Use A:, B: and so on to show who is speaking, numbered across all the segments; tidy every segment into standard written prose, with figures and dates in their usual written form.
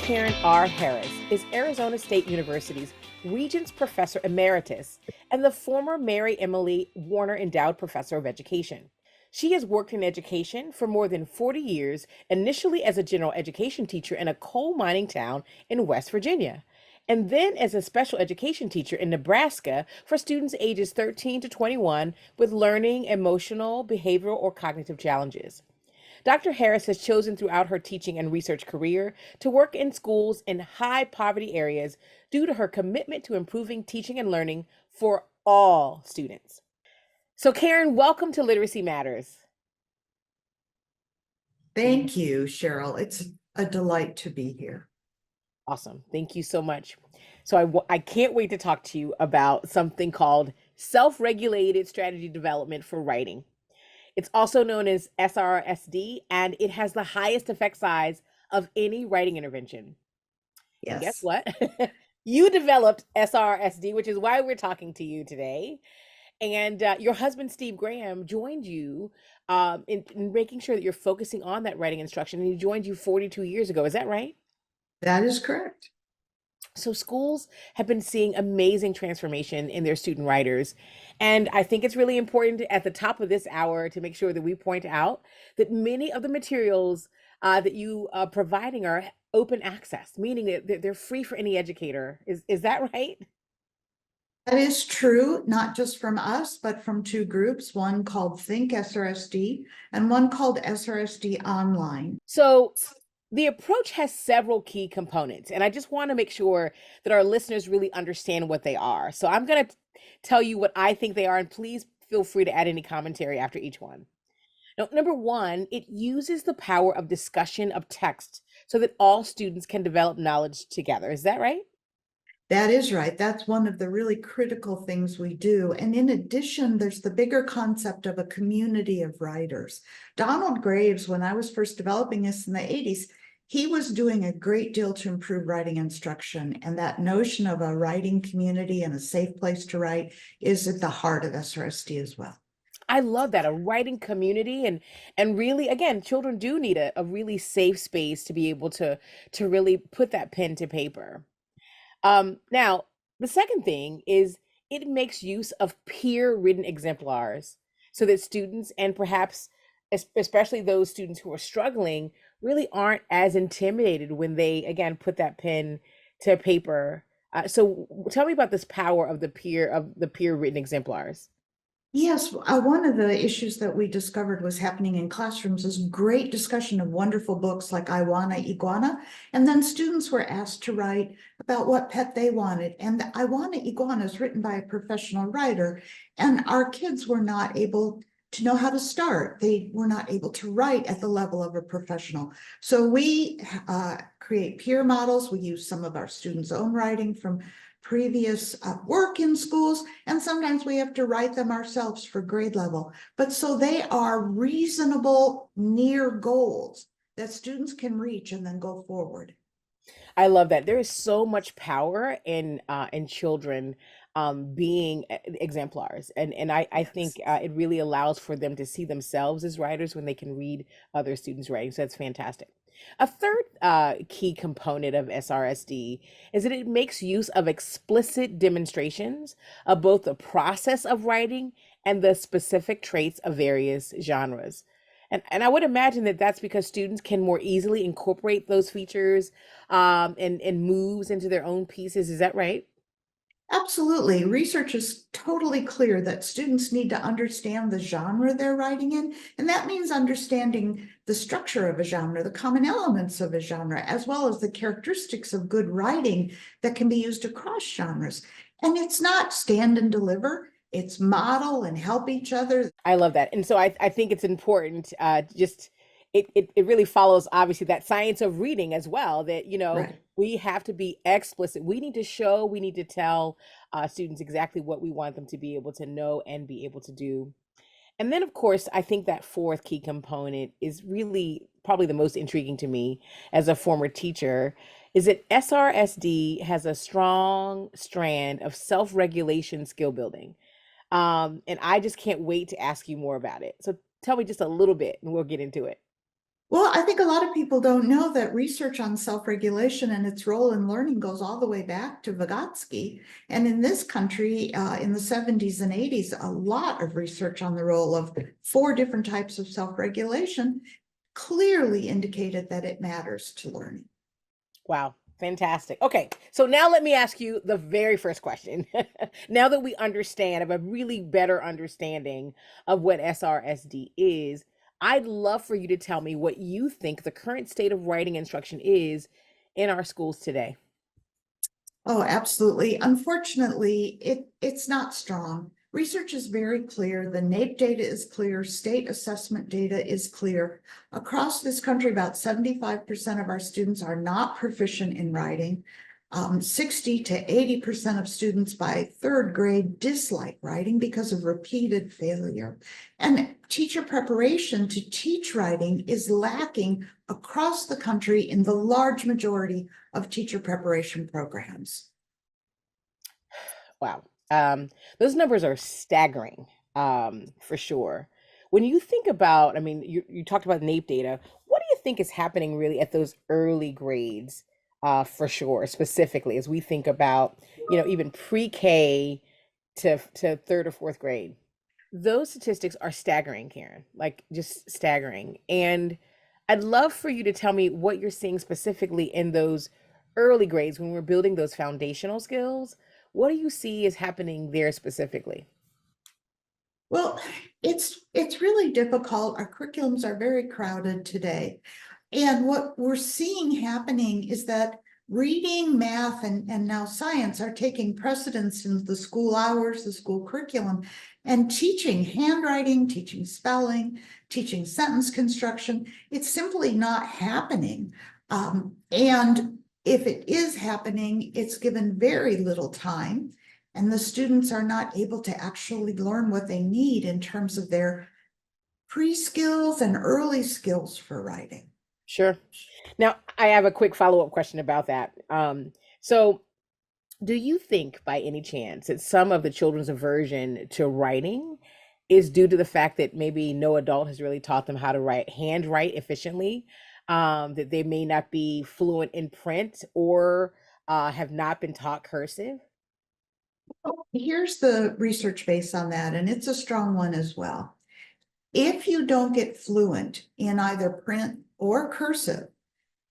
A: Karen R. Harris is Arizona State University's Regents Professor Emeritus and the former Mary Emily Warner Endowed Professor of Education. She has worked in education for more than 40 years, initially as a general education teacher in a coal mining town in West Virginia, and then as a special education teacher in Nebraska for students ages 13 to 21 with learning, emotional, behavioral, or cognitive challenges. Dr. Harris has chosen throughout her teaching and research career to work in schools in high poverty areas due to her commitment to improving teaching and learning for all students. So, Karen, welcome to Literacy Matters.
B: Thank you, Cheryl. It's a delight to be here.
A: Awesome. Thank you so much. So I can't wait to talk to you about something called self-regulated strategy development for writing. It's also known as SRSD, and it has the highest effect size of any writing intervention. And guess
B: Yes.
A: what? You developed SRSD, which is why we're talking to you today. And your husband, Steve Graham, joined you in making sure that you're focusing on that writing instruction. And he joined you 42 years ago. Is that right?
B: That is correct.
A: So schools have been seeing amazing transformation in their student writers. And I think it's really important at the top of this hour to make sure that we point out that many of the materials that you are providing are open access, meaning that they're free for any educator. Is that right?
B: That is true, not just from us, but from two groups, one called Think SRSD and one called SRSD Online.
A: So the approach has several key components, and I just want to make sure that our listeners really understand what they are. So I'm going to tell you what I think they are, and please feel free to add any commentary after each one. Now, number one, it uses the power of discussion of text so that all students can develop knowledge together. Is that right?
B: That is right. That's one of the really critical things we do. And in addition, there's the bigger concept of a community of writers. Donald Graves, when I was first developing this in the 80s, he was doing a great deal to improve writing instruction. And that notion of a writing community and a safe place to write is at the heart of SRSD as well.
A: I love that, a writing community, and really, again, children do need a really safe space to be able to really put that pen to paper. Now, the second thing is it makes use of peer written exemplars so that students, and perhaps especially those students who are struggling, really aren't as intimidated when they, again, put that pen to paper. So tell me about this power of the peer written exemplars.
B: Yes, one of the issues that we discovered was happening in classrooms is great discussion of wonderful books like I Wanna Iguana. And then students were asked to write about what pet they wanted. And the I Wanna Iguana is written by a professional writer. And our kids were not able to know how to start. They were not able to write at the level of a professional. So we create peer models. We use some of our students' own writing from previous work in schools, and sometimes we have to write them ourselves for grade level. But so they are reasonable near goals that students can reach and then go forward.
A: I love that. There is so much power in children being exemplars, and I think
B: Yes.
A: it really allows for them to see themselves as writers when they can read other students' writing. So that's fantastic. A third key component of SRSD is that it makes use of explicit demonstrations of both the process of writing and the specific traits of various genres. And I would imagine that that's because students can more easily incorporate those features and moves into their own pieces. Is that right?
B: Absolutely. Research is totally clear that students need to understand the genre they're writing in, and that means understanding the structure of a genre, the common elements of a genre, as well as the characteristics of good writing that can be used across genres. And it's not stand and deliver, it's model and help each other.
A: I love that. And so I think it's important, just it really follows obviously that science of reading as well, that,
B: Right.
A: we have to be explicit. We need to show, we need to tell students exactly what we want them to be able to know and be able to do. And then, of course, I think that fourth key component is really probably the most intriguing to me as a former teacher, is that SRSD has a strong strand of self-regulation skill building. And I just can't wait to ask you more about it. So tell me just a little bit and we'll get into it.
B: Well, I think a lot of people don't know that research on self-regulation and its role in learning goes all the way back to Vygotsky. And in this country, in the 70s and 80s, a lot of research on the role of 4 different types of self-regulation clearly indicated that it matters to learning.
A: Wow, fantastic. Okay, so now let me ask you the very first question. Now that we understand, have a really better understanding of what SRSD is, I'd love for you to tell me what you think the current state of writing instruction is in our schools today.
B: Oh, absolutely. Unfortunately, it's not strong. Research is very clear. The NAEP data is clear. State assessment data is clear. Across this country, about 75% of our students are not proficient in writing. 60 to 80% of students by 3rd grade dislike writing because of repeated failure. And teacher preparation to teach writing is lacking across the country in the large majority of teacher preparation programs.
A: Wow. Those numbers are staggering, for sure. When you think about, I mean, you talked about NAEP data. What do you think is happening really at those early grades, for sure, specifically as we think about, even pre-K to 3rd or 4th grade? Those statistics are staggering, Karen, like just staggering. And I'd love for you to tell me what you're seeing specifically in those early grades when we're building those foundational skills. What do you see is happening there specifically?
B: Well, it's really difficult. Our curriculums are very crowded today. And what we're seeing happening is that reading, math, and now science are taking precedence in the school hours, the school curriculum, and teaching handwriting, teaching spelling, teaching sentence construction. It's simply not happening. And if it is happening, it's given very little time, and the students are not able to actually learn what they need in terms of their pre-skills and early skills for writing.
A: Sure. Now, I have a quick follow-up question about that. So do you think by any chance that some of the children's aversion to writing is due to the fact that maybe no adult has really taught them how to handwrite efficiently, that they may not be fluent in print or have not been taught cursive?
B: Here's the research base on that, and it's a strong one as well. If you don't get fluent in either print or cursive,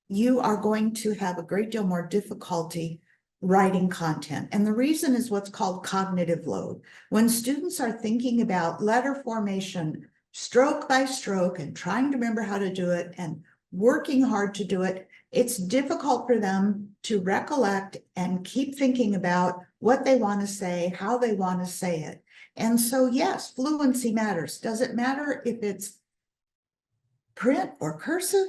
B: you are going to have a great deal more difficulty writing content. And the reason is what's called cognitive load. When students are thinking about letter formation, stroke by stroke, and trying to remember how to do it and working hard to do it, it's difficult for them to recollect and keep thinking about what they want to say, how they want to say it. And so, yes, fluency matters. Does it matter if it's print or cursive?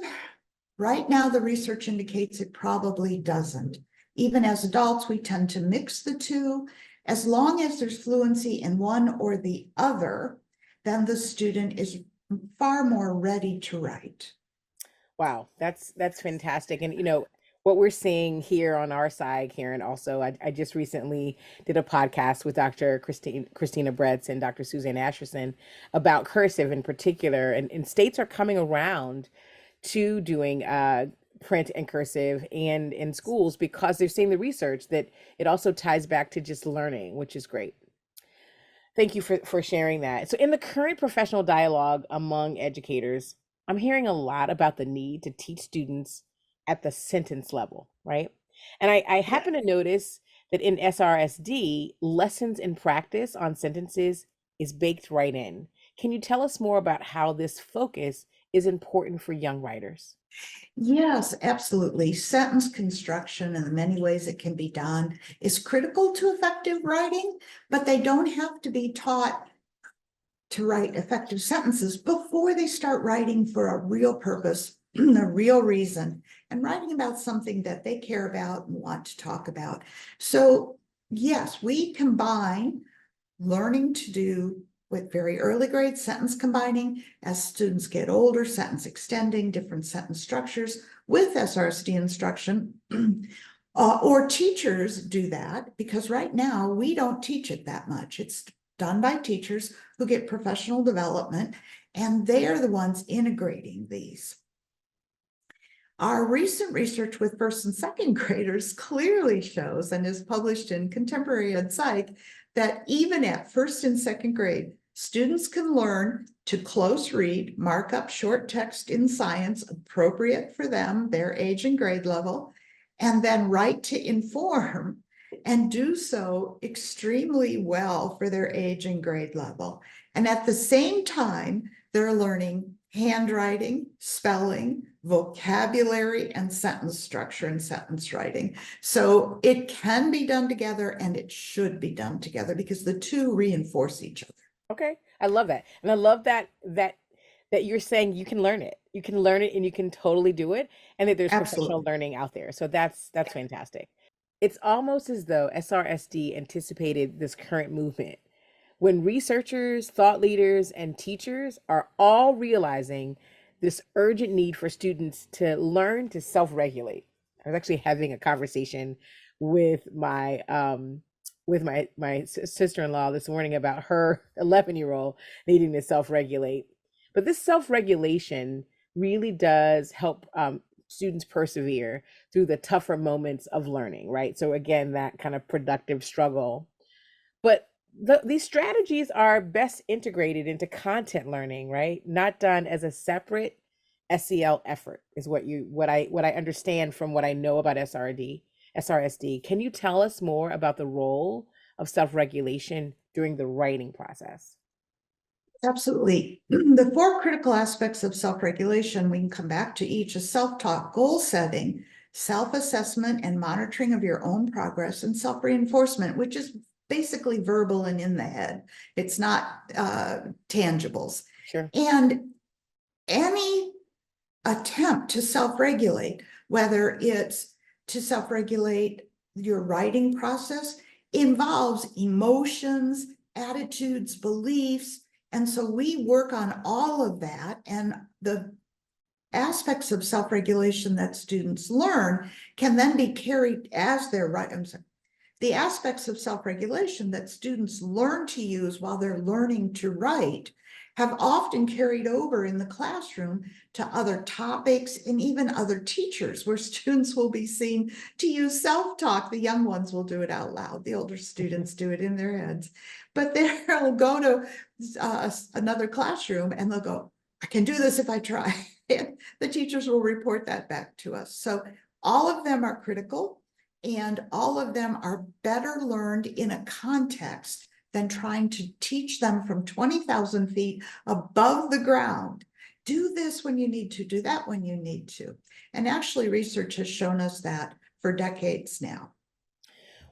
B: Right now, the research indicates it probably doesn't. Even as adults, we tend to mix the two. As long as there's fluency in one or the other, then the student is far more ready to write.
A: Wow, that's fantastic. And what we're seeing here on our side, Karen, also, I just recently did a podcast with Dr. Christina Bretz and Dr. Suzanne Asherson about cursive in particular, and states are coming around to doing print and cursive and in schools because they're seeing the research that it also ties back to just learning, which is great. Thank you for sharing that. So in the current professional dialogue among educators, I'm hearing a lot about the need to teach students at the sentence level, right? And I
B: Yeah.
A: happen to notice that in SRSD, lessons in practice on sentences is baked right in. Can you tell us more about how this focus is important for young writers?
B: Yes, absolutely. Sentence construction, and the many ways it can be done, is critical to effective writing, but they don't have to be taught to write effective sentences before they start writing for a real purpose, a real reason, and writing about something that they care about and want to talk about. So, yes, we combine learning to do with very early grade sentence combining. As students get older, sentence extending, different sentence structures with SRSD instruction. Or teachers do that, because right now we don't teach it that much. It's done by teachers who get professional development, and they are the ones integrating these. Our recent research with first and second graders clearly shows, and is published in Contemporary Ed Psych, that even at first and second grade, students can learn to close read, mark up short text in science appropriate for them, their age and grade level, and then write to inform, and do so extremely well for their age and grade level. And at the same time, they're learning handwriting, spelling, vocabulary, and sentence structure and sentence writing. So it can be done together, and it should be done together because the two reinforce each other.
A: Okay. I love that. And I love that you're saying you can learn it. You can learn it and you can totally do it, and that there's professional
B: Absolutely.
A: learning out there. So that's fantastic. It's almost as though SRSD anticipated this current movement when researchers, thought leaders, and teachers are all realizing this urgent need for students to learn to self-regulate. I was actually having a conversation with my sister-in-law this morning about her 11-year-old needing to self-regulate. But this self-regulation really does help students persevere through the tougher moments of learning, right? So again, that kind of productive struggle. But these strategies are best integrated into content learning, right? Not done as a separate SEL effort, is what I understand from what I know about SRSD. Can you tell us more about the role of self-regulation during the writing process?
B: Absolutely. The four critical aspects of self-regulation, we can come back to each, is self-talk, goal setting, self-assessment and monitoring of your own progress, and self-reinforcement, which is basically verbal and in the head. It's not tangibles.
A: Sure.
B: And any attempt to self-regulate, whether it's to self-regulate your writing process, involves emotions, attitudes, beliefs. And so we work on all of that, and the aspects of self-regulation that students learn can then be carried as they're writing. The aspects of self-regulation that students learn to use while they're learning to write have often carried over in the classroom to other topics and even other teachers, where students will be seen to use self-talk. The young ones will do it out loud. The older students do it in their heads. But they'll go to another classroom and they'll go, I can do this if I try. And the teachers will report that back to us. So all of them are critical, and all of them are better learned in a context than trying to teach them from 20,000 feet above the ground. Do this when you need to, do that when you need to. And actually, research has shown us that for decades now.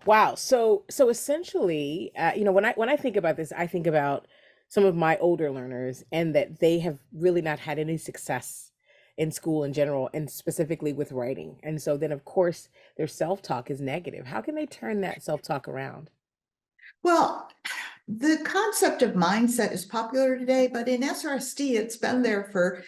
A: Wow. So essentially, when I think about this, I think about some of my older learners, and that they have really not had any success in school in general, and specifically with writing. And so then, of course, their self-talk is negative. How can they turn that self-talk around?
B: Well, the concept of mindset is popular today, but in SRSD, it's been there for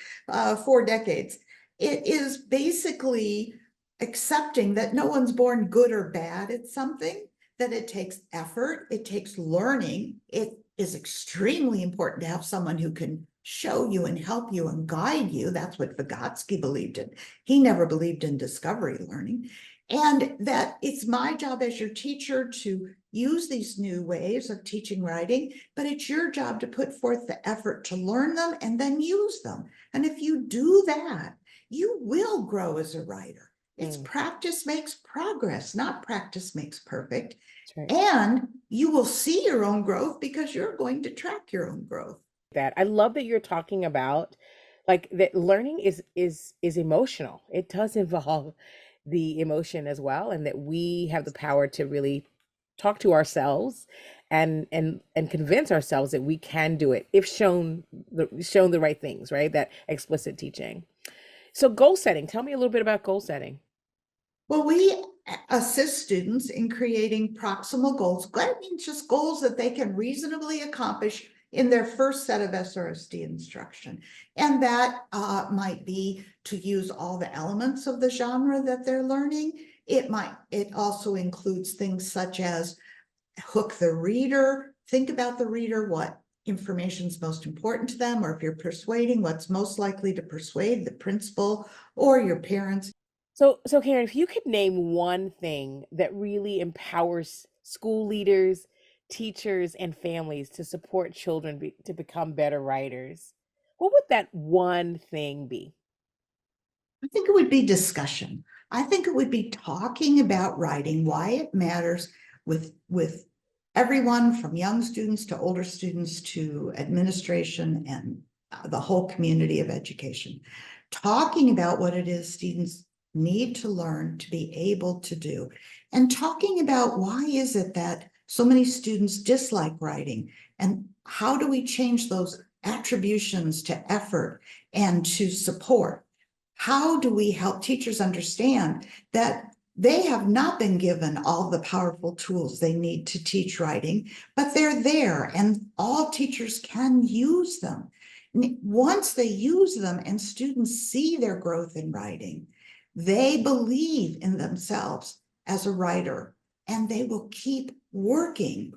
B: 4 decades. It is basically accepting that no one's born good or bad at something, that it takes effort, it takes learning. It is extremely important to have someone who can show you and help you and guide you. That's what Vygotsky believed in. He never believed in discovery learning. And that it's my job as your teacher to use these new ways of teaching writing, but it's your job to put forth the effort to learn them and then use them. And if you do that, you will grow as a writer. It's
A: Mm,
B: practice makes progress, not practice makes perfect.
A: that's right.
B: And you will see your own growth because you're going to track your own growth.
A: That I love that you're talking about, like, that learning is emotional. It does involve the emotion as well, and that we have the power to really talk to ourselves and convince ourselves that we can do it if shown the right things, right? That explicit teaching. So goal setting, tell me a little bit about goal setting.
B: Well, we assist students in creating proximal goals. That means just goals that they can reasonably accomplish in their first set of SRSD instruction. And that might be to use all the elements of the genre that they're learning. It also includes things such as hook the reader, think about the reader, what information's most important to them, or if you're persuading, what's most likely to persuade the principal or your parents.
A: So Karen, if you could name one thing that really empowers school leaders, teachers, and families to support children to become better writers, what would that one thing be?
B: I think it would be discussion. I think it would be talking about writing, why it matters with everyone from young students to older students to administration and the whole community of education. Talking about what it is students need to learn to be able to do, and talking about why is it that so many students dislike writing, and how do we change those attributions to effort and to support. How do we help teachers understand that they have not been given all the powerful tools they need to teach writing, but they're there and all teachers can use them. Once they use them and students see their growth in writing, they believe in themselves as a writer and they will keep working.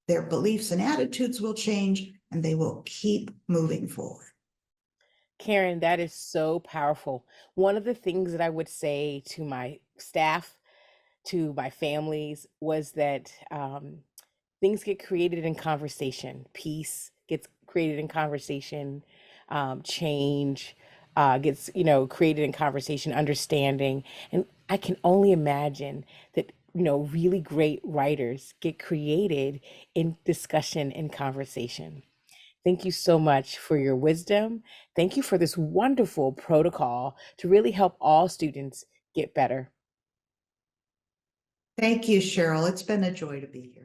B: Their beliefs and attitudes will change and they will keep moving forward.
A: Karen, that is so powerful. One of the things that I would say to my staff, to my families, was that things get created in conversation. Peace gets created in conversation. Change gets, created in conversation. Understanding, and I can only imagine that really great writers get created in discussion and conversation. Thank you so much for your wisdom. Thank you for this wonderful protocol to really help all students get better.
B: Thank you, Cheryl. It's been a joy to be here.